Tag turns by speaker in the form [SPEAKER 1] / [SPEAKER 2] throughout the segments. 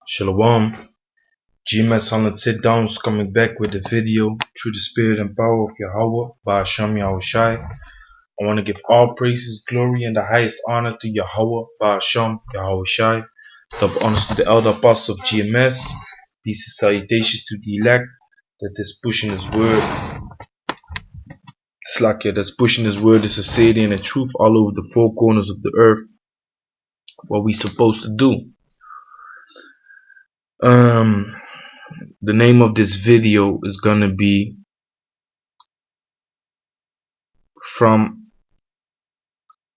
[SPEAKER 1] Shalom. GMS 100 sit downs coming back with a video through the spirit and power of Yahweh by Hashem Yahawashi. I want to give all praises, glory, and the highest honor to Yahweh by Hashem Yahawashi. Double honors to the elder apostle of GMS. Peace and salutations to the elect that is pushing his word. Slakia that's pushing his word, the sincerity and the truth all over the four corners of the earth. What we supposed to do. The name of this video is gonna be From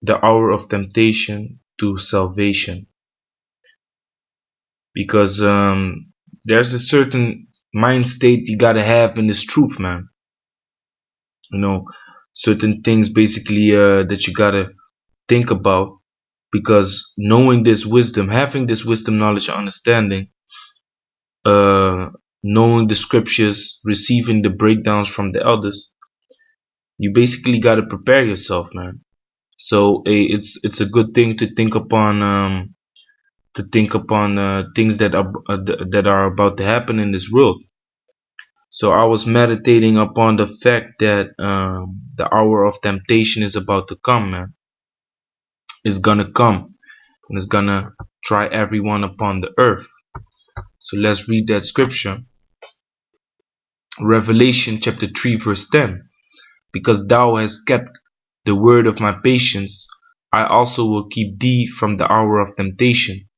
[SPEAKER 1] the Hour of Temptation to Salvation, because there's a certain mind state you gotta have in this truth, man. You know, certain things basically that you gotta think about, because knowing this wisdom, having this wisdom, knowledge, understanding, knowing the scriptures, receiving the breakdowns from the elders, you basically got to prepare yourself, man. So it's a good thing to think upon things that are about to happen in this world. So I was meditating upon the fact that the hour of temptation is about to come, man. It's gonna come, and it's gonna try everyone upon the earth. So let's read that scripture. Revelation chapter 3 verse 10. Because thou hast kept the word of my patience, I also will keep thee from the hour of temptation,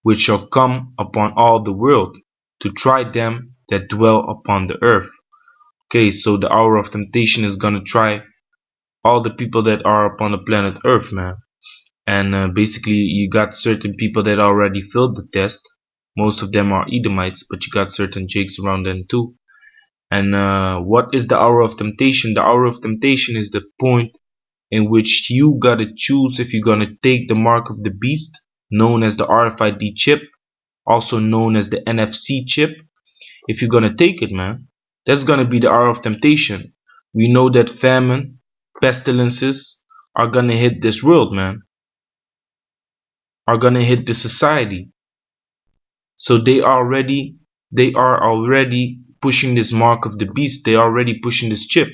[SPEAKER 1] which shall come upon all the world, to try them that dwell upon the earth. Okay, so the hour of temptation is gonna try all the people that are upon the planet earth, man. And basically you got certain people that already failed the test. Most of them are Edomites, but you got certain jakes around them too. And what is the hour of temptation? The hour of temptation is the point in which you gotta choose if you're gonna take the mark of the beast, known as the RFID chip, also known as the NFC chip. If you're gonna take it, man, that's gonna be the hour of temptation. We know that famine, pestilences are gonna hit this world, man, are gonna hit the society. So they are already pushing this mark of the beast. They are already pushing this chip,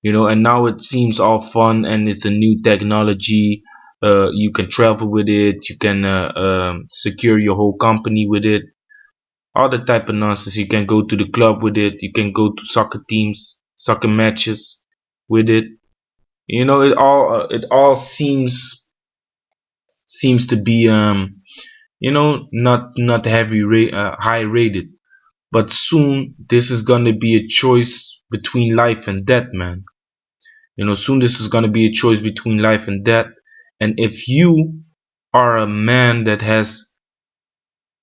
[SPEAKER 1] you know, and now it seems all fun and it's a new technology. You can travel with it, you can secure your whole company with it, all the type of nonsense. You can go to the club with it, you can go to soccer teams, soccer matches with it. You know, it all seems to be you know, not high rated. But soon this is gonna be a choice between life and death, man. You know, soon this is gonna be a choice between life and death. And if you are a man that has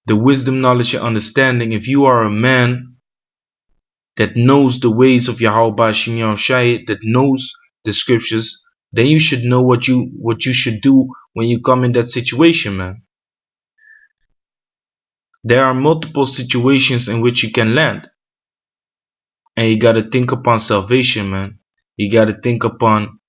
[SPEAKER 1] the wisdom, knowledge, and understanding, if you are a man that knows the ways of Yahweh that knows the scriptures, then you should know what you should do when you come in that situation, man. There are multiple situations in which you can land, and you gotta think upon salvation, man. You gotta think upon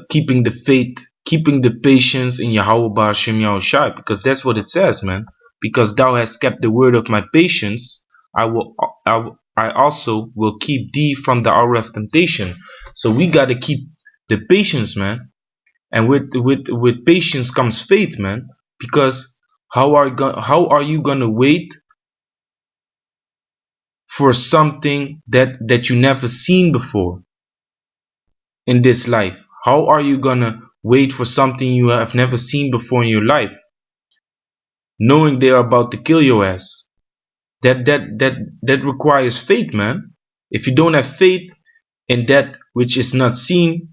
[SPEAKER 1] keeping the faith, keeping the patience in Yahweh Ba'Shem Yahushai, because that's what it says, man. Because thou hast kept the word of my patience, I also will keep thee from the hour of temptation. So we gotta keep the patience, man. And with patience comes faith, man. Because how are you gonna wait for something that you never seen before in this life? How are you gonna wait for something you have never seen before in your life, knowing they are about to kill your ass? That requires faith, man. If you don't have faith in that which is not seen,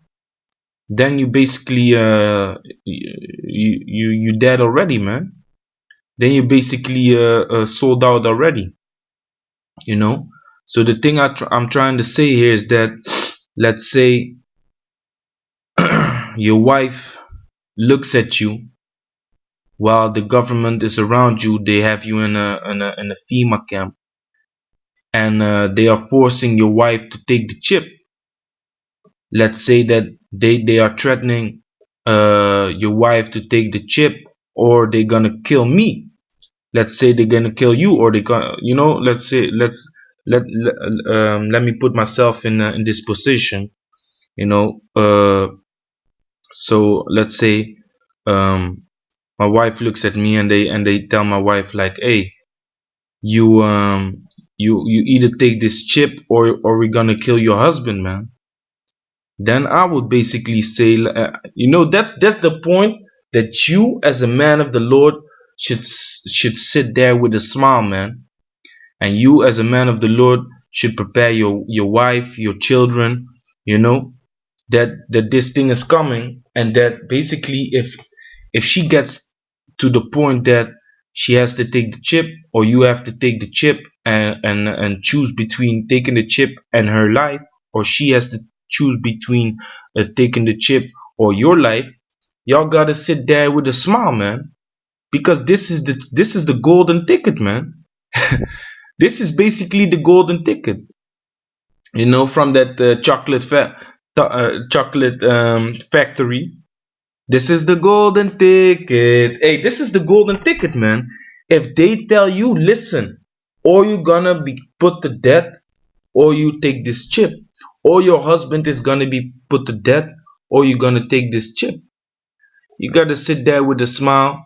[SPEAKER 1] then you basically you dead already, man. Then you basically sold out already, you know. So the thing I'm trying to say here is that, let's say your wife looks at you while the government is around you. They have you in a FEMA camp, and they are forcing your wife to take the chip. Let's say that they are threatening your wife to take the chip, or they're gonna kill me. let's say they're gonna kill you, or they can, let's say, let me put myself in this position, you know. So let's say, my wife looks at me, and they tell my wife like, hey, you either take this chip, or we're gonna kill your husband, man. Then I would basically say, that's the point, that you as a man of the Lord should sit there with a smile, man. And you as a man of the Lord should prepare your wife, your children, you know, that this thing is coming, and that basically, if she gets to the point that she has to take the chip, or you have to take the chip, and choose between taking the chip and her life, or she has to choose between taking the chip or your life, y'all gotta sit there with a smile, man, because this is the golden ticket, man. This is basically the golden ticket, from that chocolate factory. This is the golden ticket. Hey, this is the golden ticket, man. If they tell you, listen, or you're gonna be put to death, or you take this chip, or your husband is gonna be put to death, or you're gonna take this chip, you gotta sit there with a smile,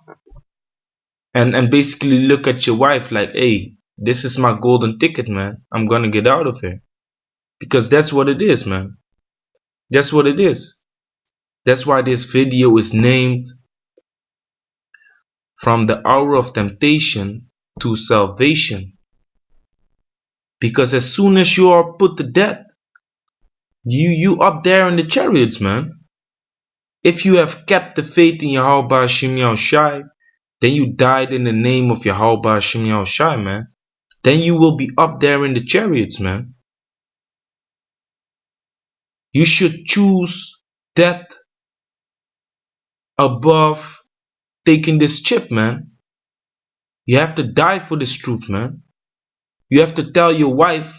[SPEAKER 1] and basically look at your wife like, hey, this is my golden ticket, man. I'm gonna get out of here. Because that's what it is, man. That's what it is. That's why this video is named From the Hour of Temptation to Salvation. Because as soon as you are put to death, you up there in the chariots, man. If you have kept the faith in Yahawashi, then you died in the name of Yahawashi, man. Then you will be up there in the chariots, man. You should choose death above taking this chip, man. You have to die for this truth, man. You have to tell your wife,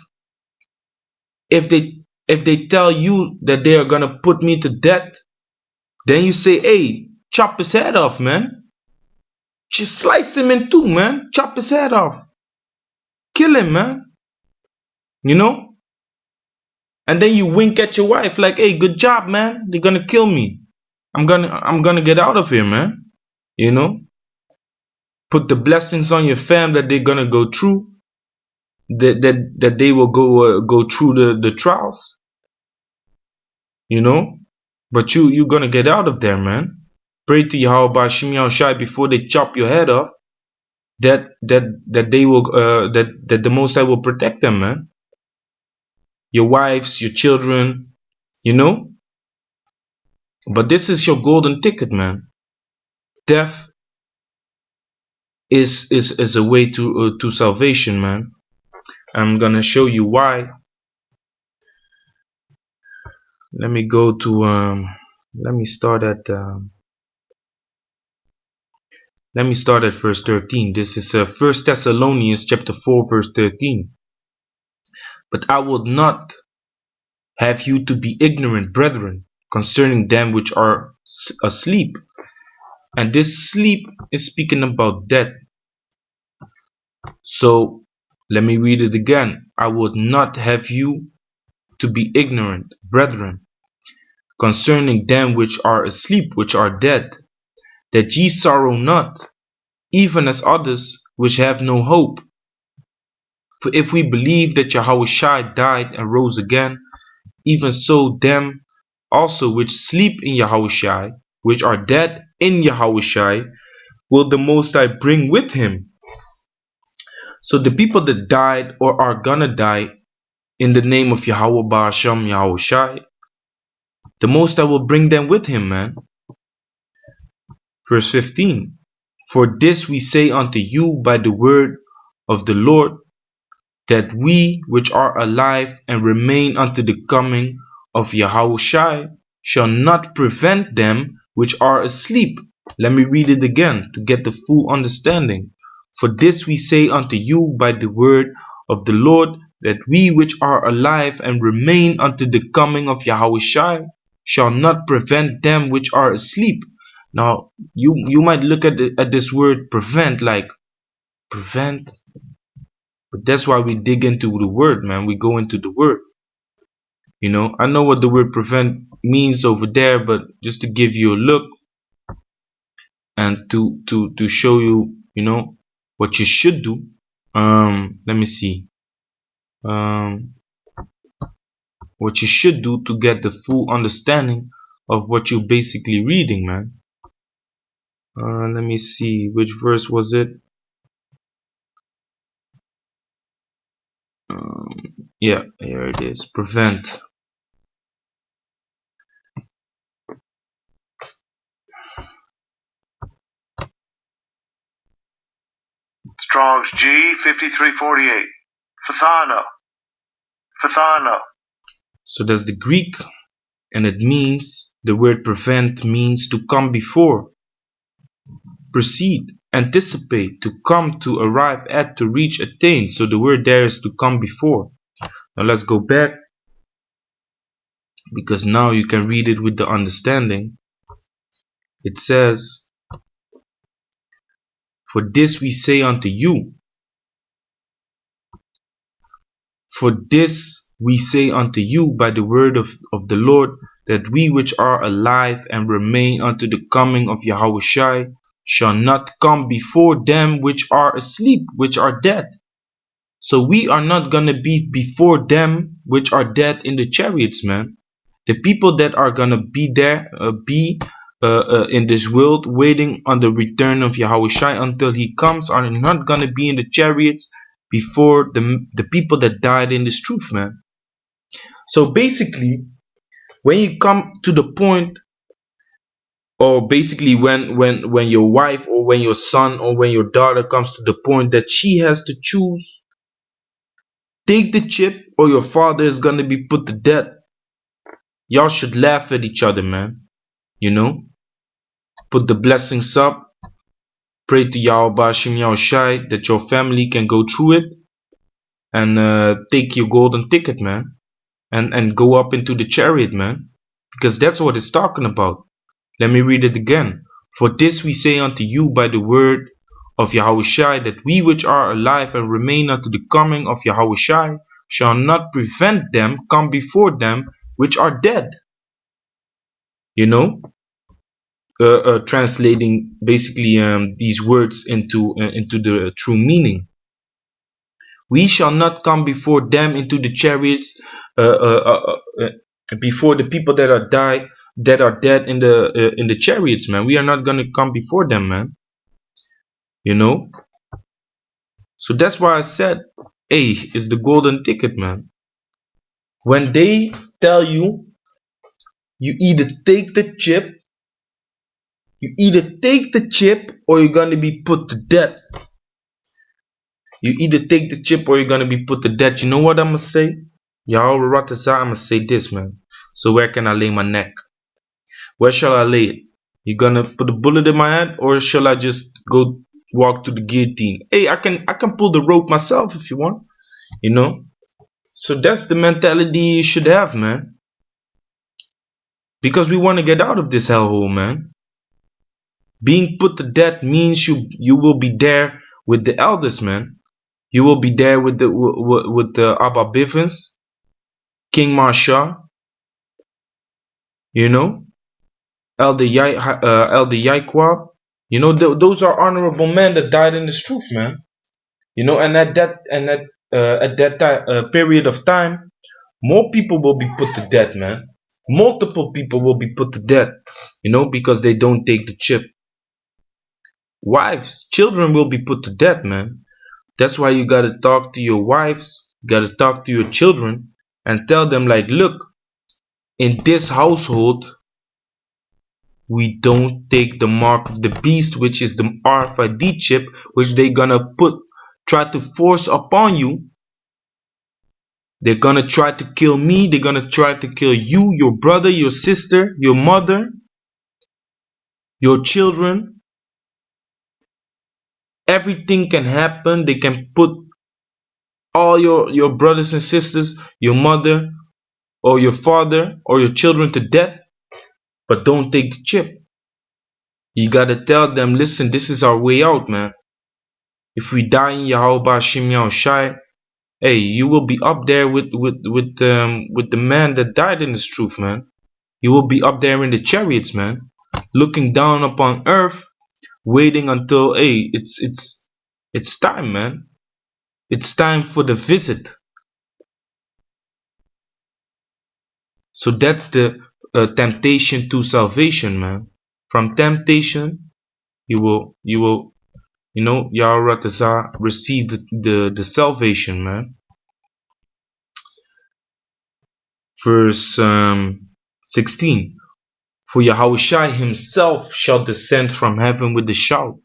[SPEAKER 1] if they tell you that they are gonna put me to death, then you say, hey, chop his head off, man. Just slice him in two, man. Chop his head off. Kill him, man. And then you wink at your wife like, hey, good job, man. They're gonna kill me. I'm gonna get out of here, man. Put the blessings on your fam that they're gonna go through. That they will go through the trials. But you're gonna get out of there, man. Pray to Yahawashi before they chop your head off. That they will that the Most High will protect them, man. Your wives, your children, But this is your golden ticket, man. Death is a way to salvation, man. I'm gonna show you why. Let me go to let me start at verse 13. This is 1 Thessalonians chapter 4 verse 13. But I would not have you to be ignorant, brethren, concerning them which are asleep. And this sleep is speaking about death. So let me read it again. I would not have you to be ignorant, brethren, concerning them which are asleep, which are dead, that ye sorrow not, even as others which have no hope. For if we believe that Yahawashi died and rose again, even so them also which sleep in Yahawashi, which are dead in Yahawashi, will the Most High bring with him. So the people that died or are gonna die in the name of Yahweh Ba'ashem Yahawashi, the Most High will bring them with him, man. Verse 15. For this we say unto you by the word of the Lord, that we which are alive and remain unto the coming of Yahawashi shall not prevent them which are asleep. Let me read it again to get the full understanding. For this we say unto you by the word of the Lord, that we which are alive and remain unto the coming of Yahawashi shall not prevent them which are asleep. Now you might look at this word prevent like, Prevent. But that's why we dig into the word, man. We go into the word. You know, I know what the word prevent means over there, but just to give you a look and to show you, you know, what you should do. Let me see. What you should do to get the full understanding of what you're basically reading, man. Let me see, which verse was it? Yeah, here it is. Prevent.
[SPEAKER 2] Strong's G 5348. Fathano.
[SPEAKER 1] So that's the Greek, and it means, the word prevent means to come before, proceed, anticipate, to come, to arrive at, to reach, attain. So the word there is to come before. Now let's go back, because now you can read it with the understanding. It says, for this we say unto you. For this we say unto you by the word of the Lord, that we which are alive and remain unto the coming of Yahawashi shall not come before them which are asleep, which are dead. So we are not gonna be before them which are dead in the chariots, man. The people that are gonna be there, in this world, waiting on the return of Yahawashi until he comes, are not gonna be in the chariots before the people that died in this truth, man. So basically, when you come to the point, or basically when your wife or when your son or when your daughter comes to the point that she has to choose, take the chip or your father is gonna be put to death, y'all should laugh at each other, man. You know, put the blessings up, pray to Yahawashi that your family can go through it, and take your golden ticket, man, and go up into the chariot, man, because that's what it's talking about. Let me read it again. For this we say unto you by the word of Yahawashi, that we which are alive and remain unto the coming of Yahawashi shall not prevent them come before them which are dead. You know, translating basically these words into the true meaning. We shall not come before them into the chariots, before the people that are dead in the chariots, man. We are not gonna come before them, man. You know. So that's why I said, hey, it's the golden ticket, man. When they tell you, you either take the chip, or you're gonna be put to death. You either take the chip or you're gonna be put to death. You know what I'm gonna say? Yahawashi, I'm gonna say this, man. So where can I lay my neck? Where shall I lay it? You gonna put a bullet in my head, or shall I just go walk to the guillotine? Hey, I can pull the rope myself if you want. You know? So that's the mentality you should have, man. Because we want to get out of this hellhole, man. Being put to death means you will be there with the elders, man. You will be there with the Abba Bivens, King Marsha, you know, Elder Yaikwab. You know, those are honorable men that died in this truth, man. You know, and at that period of time, more people will be put to death, man. Multiple people will be put to death, you know, because they don't take the chip. Wives, children will be put to death, man. That's why you gotta talk to your wives, you gotta talk to your children, and tell them, like, look, in this household, we don't take the mark of the beast, which is the RFID chip, which they gonna try to force upon you. They're gonna try to kill me, they're gonna try to kill you, your brother, your sister, your mother, your children. Everything can happen. They can put all your brothers and sisters, your mother or your father or your children to death, but don't take the chip. You gotta tell them, listen, this is our way out, man. If we die in Yahawashi, hey, you will be up there with the man that died in this truth, man. You will be up there in the chariots, man, looking down upon earth, waiting until, hey, it's time, man. It's time for the visit. So that's the temptation to salvation, man. From temptation, you will, Yahawashi receive the salvation, man. Verse 16. For Yahawashi himself shall descend from heaven with a shout,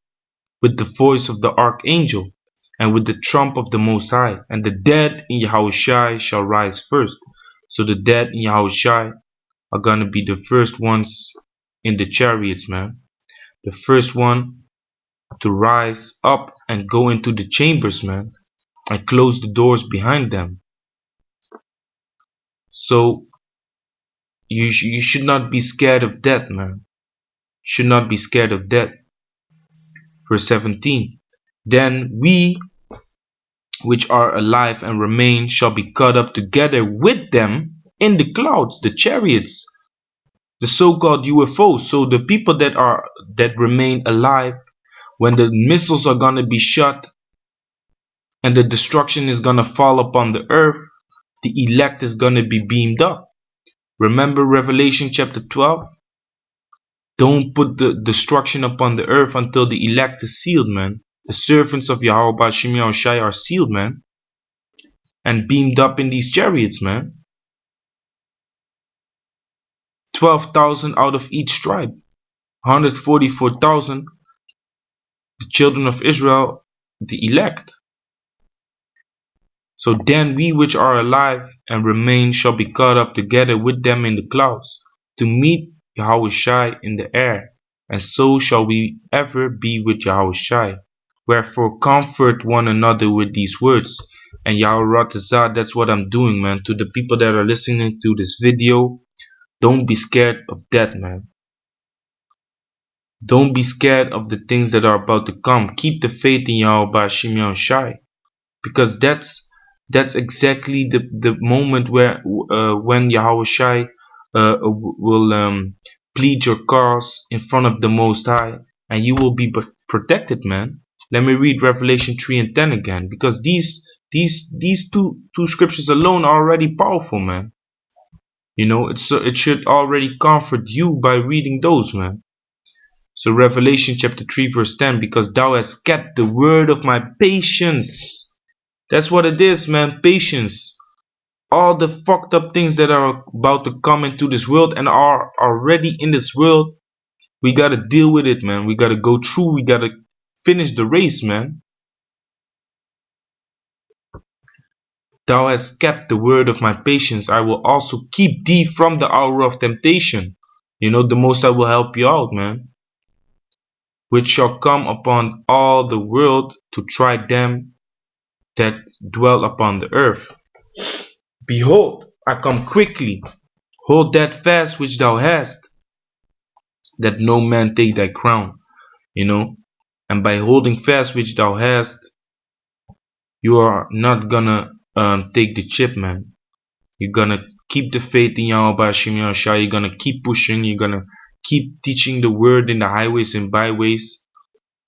[SPEAKER 1] with the voice of the archangel, and with the trump of the Most High, and the dead in Yahawashi shall rise first. So the dead in Yahawashi are gonna be the first ones in the chariots, man. The first one to rise up and go into the chambers, man, and close the doors behind them. So you should not be scared of death, man. Should not be scared of death. Verse 17. Then we which are alive and remain shall be caught up together with them in the clouds, the chariots, the so-called UFOs. So the people that remain alive, when the missiles are gonna be shot and the destruction is gonna fall upon the earth, the elect is gonna be beamed up. Remember Revelation chapter 12? Don't put the destruction upon the earth until the elect is sealed, man. The servants of Yahawashi are sealed, man, and beamed up in these chariots, man. 12,000 out of each tribe, 144,000, the children of Israel, the elect. So then we which are alive and remain shall be caught up together with them in the clouds, to meet Yahawashi in the air, and so shall we ever be with Yahawashi. Wherefore comfort one another with these words. And Yahawashi, that's what I'm doing, man. To the people that are listening to this video, don't be scared of death, man. Don't be scared of the things that are about to come. Keep the faith in Yahawashi, because that's exactly the moment where when Yahawashi will plead your cause in front of the Most High, and you will be protected, man. Let me read Revelation 3 and 10 again, because these two scriptures alone are already powerful, man. You know, it should already comfort you by reading those, man. So Revelation chapter 3 verse 10, because thou hast kept the word of my patience. That's what it is, man, patience. All the fucked up things that are about to come into this world and are already in this world, we gotta deal with it, man. We gotta go through, we gotta finish the race, man. Thou hast kept the word of my patience. I will also keep thee from the hour of temptation. You know, the Most High will help you out, man. Which shall come upon all the world to try them that dwell upon the earth. Behold, I come quickly. Hold that fast which thou hast, that no man take thy crown. You know, and by holding fast which thou hast, you are not gonna take the chip, man. You're gonna keep the faith in Yahawashi. You're gonna keep pushing. You're gonna keep teaching the word in the highways and byways.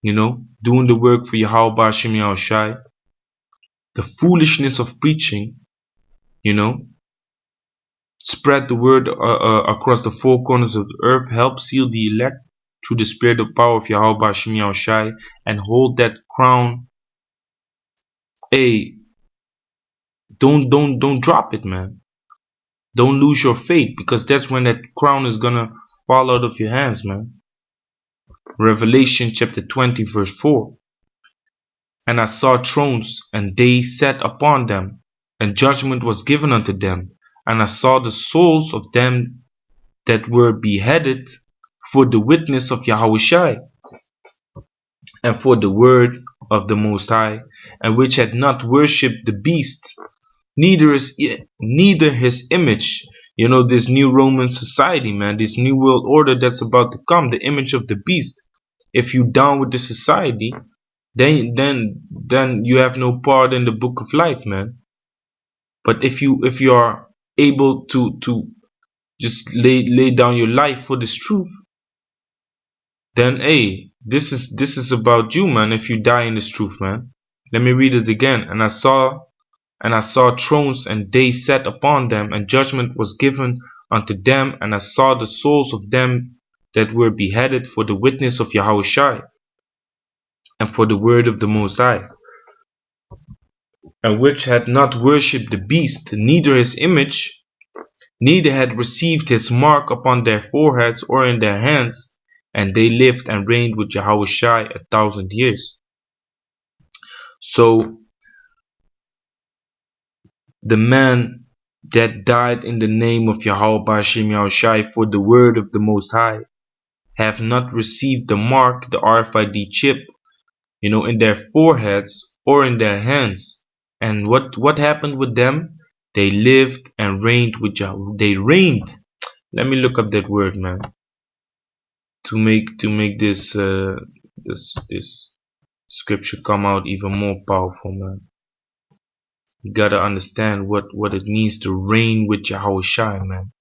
[SPEAKER 1] You know, doing the work for Yahawashi. The foolishness of preaching, you know, spread the word across the four corners of the earth. Help seal the elect through the spirit of power of Yahawashi, and hold that crown. Hey, don't drop it, man. Don't lose your faith, because that's when that crown is gonna fall out of your hands, man. Revelation chapter 20 verse 4. And I saw thrones, and they sat upon them, and judgment was given unto them. And I saw the souls of them that were beheaded for the witness of Yahawashi, and for the word of the Most High, and which had not worshipped the beast, neither his image. You know, this new Roman society, man, this new world order that's about to come, the image of the beast. If you down with the society, then you have no part in the book of life, man. But if you are able to just lay down your life for this truth, then hey, this is about you, man. If you die in this truth, man. Let me read it again. And I saw thrones, and they sat upon them, and judgment was given unto them. And I saw the souls of them that were beheaded for the witness of Yahawashi, and for the word of the Most High, and which had not worshipped the beast, neither his image, neither had received his mark upon their foreheads or in their hands, and they lived and reigned with Yahawashi 1,000 years. So the man that died in the name of Yahawashi for the word of the Most High have not received the mark, the RFID chip, in their foreheads or in their hands. And what happened with them? They lived and reigned with Yahweh. They reigned. Let me look up that word, man, to make this this scripture come out even more powerful, man. You gotta understand what it means to reign with Yahawashi, man.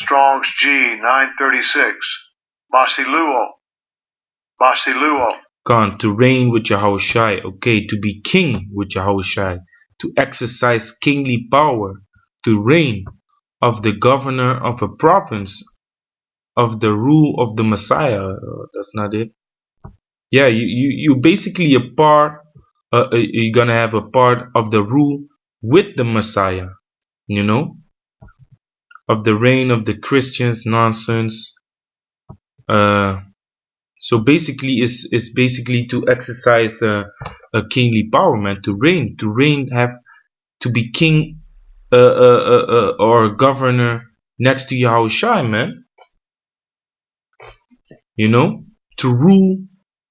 [SPEAKER 2] Strong's G 936. Basiluo.
[SPEAKER 1] To reign with Yahawashi, okay, to be king with Yahawashi, to exercise kingly power, to reign of the governor of a province, of the rule of the Messiah. That's not it. Yeah, you basically a part. You're gonna have a part of the rule with the Messiah. Of the reign of the Christians nonsense. So basically, it's basically to exercise a kingly power, man. To reign, have to be king or governor next to Yahawashi, man. To rule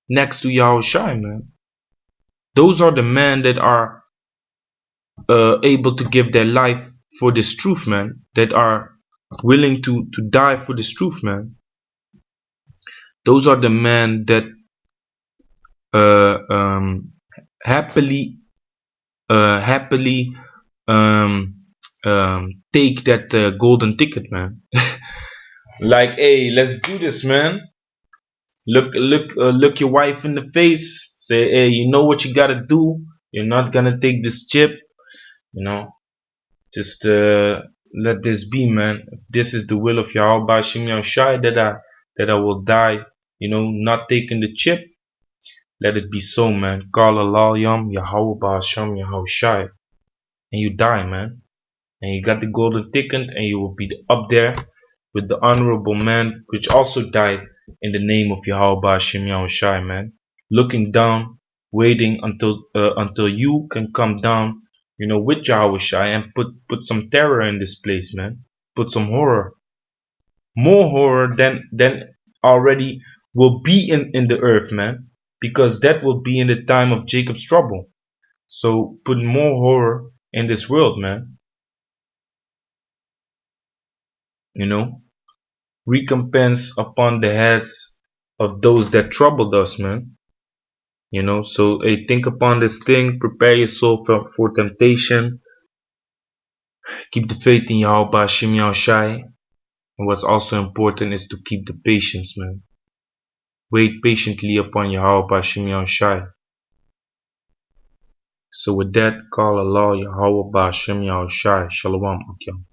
[SPEAKER 1] next to Yahawashi, man. Those are the men that are able to give their life for this truth, man. That are willing to die for this truth, man. Those are the men that happily take that golden ticket, man. Like, hey, let's do this, man. Look your wife in the face. Say, hey, you know what you gotta do. You're not gonna take this chip. Just let this be, man. If this is the will of Yahweh Shai that I will die, not taking the chip. Let it be so, man. Call Allah Yam Yahweh Shai, and you die, man. And you got the golden ticket, and you will be up there with the honorable man which also died in the name of Yahweh Shai, man. Looking down, waiting until you can come down, with Yahawashi and put some terror in this place, man. Put some horror. More horror than already will be in the earth, man. Because that will be in the time of Jacob's trouble. So put more horror in this world, man. Recompense upon the heads of those that troubled us, man. So hey, think upon this thing, prepare your soul for temptation, keep the faith in Yahweh Shai, and what's also important is to keep the patience, man. Wait patiently upon Yahweh Shai. So with that, call Allah Yahweh Shai. Shalom, Akim.